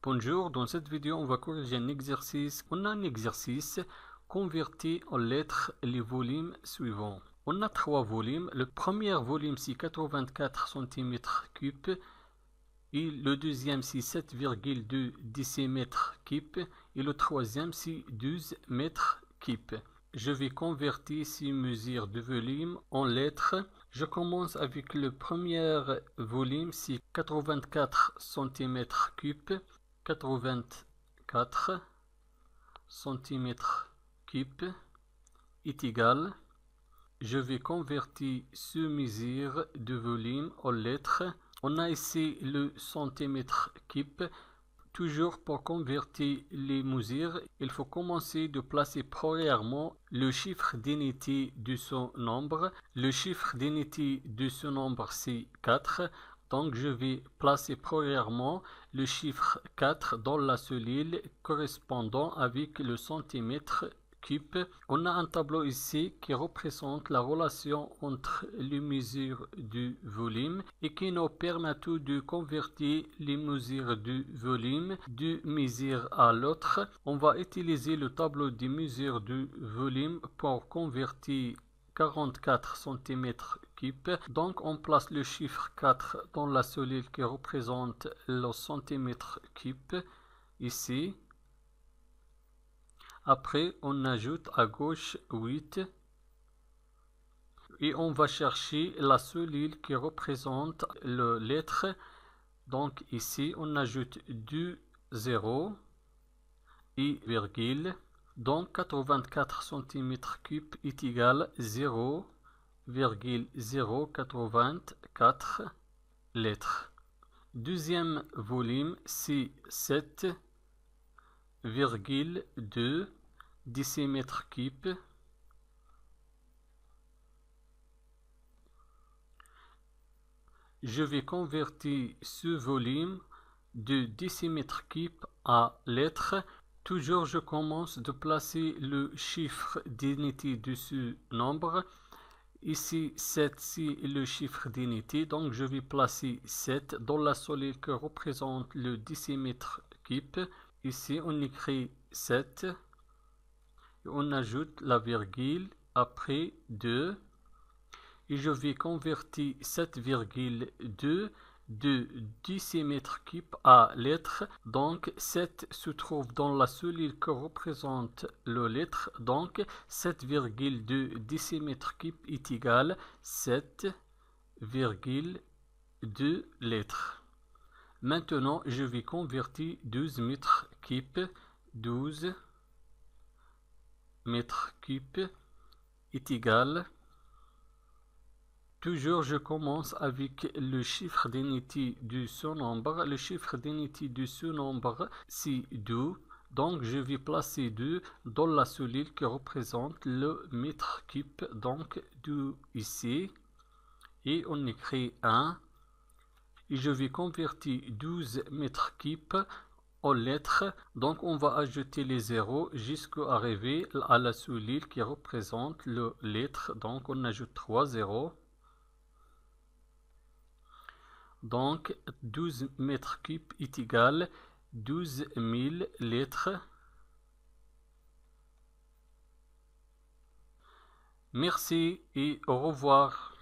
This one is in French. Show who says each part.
Speaker 1: Bonjour, dans cette vidéo, on va corriger un exercice. On a un exercice converti en lettres les volumes suivants. On a 3 volumes. Le premier volume, c'est 84 cm3 et le deuxième, c'est 7,2 décimètres-cubes et le troisième, c'est 12 mètres-cubes. Je vais convertir ces mesures de volume en lettres. Je commence avec le premier volume, c'est 84 cm3. 84 cm3 est égal. Je vais convertir ce mesure de volume en lettres. On a ici le centimètre cube. Toujours pour convertir les mesures, il faut commencer de placer premièrement le chiffre d'unité de ce nombre. Le chiffre d'unité de ce nombre, c'est 4. Donc je vais placer premièrement le chiffre 4 dans la cellule correspondant avec le centimètre cube. On a un tableau ici qui représente la relation entre les mesures du volume et qui nous permet de convertir les mesures du volume d'une mesure à l'autre. On va utiliser le tableau des mesures du volume pour convertir 44 cm3. Donc on place le chiffre 4 dans la cellule qui représente le centimètre cube ici. Après on ajoute à gauche 8 et on va chercher la cellule qui représente la lettre. Donc ici on ajoute 2 0 et virgule. Donc 84 cm3 est égal 0,084 lettres. Deuxième volume, c'est 7,2 décimètres-cubes. Je vais convertir ce volume de décimètres-cubes à lettres. Toujours, je commence de placer le chiffre d'unité de ce nombre. Ici, 7, c'est le chiffre d'unité. Donc, je vais placer 7 dans la cellule qui représente le décimètre-cube. Ici, on écrit 7. Et on ajoute la virgule. Après, 2. Et je vais convertir 7,2 de décimètres-cubes à lettres. Donc 7 se trouve dans la cellule qui représente le lettre. Donc 7,2 décimètres-cubes est égal 7,2 lettres. Maintenant je vais convertir 12 mètres-cubes. 12 mètres-cubes est égal. Toujours, je commence avec le chiffre d'unité de ce nombre. Le chiffre d'unité de ce nombre, c'est 2. Donc, je vais placer 2 dans la cellule qui représente le mètre cube. Donc, 2 ici. Et on écrit 1. Et je vais convertir 12 mètres cubes en lettres. Donc, on va ajouter les zéros jusqu'à arriver à la cellule qui représente le lettre. Donc, on ajoute 3 zéros. Donc 12 mètres-cubes est égal 12 000 lettres. Merci et au revoir.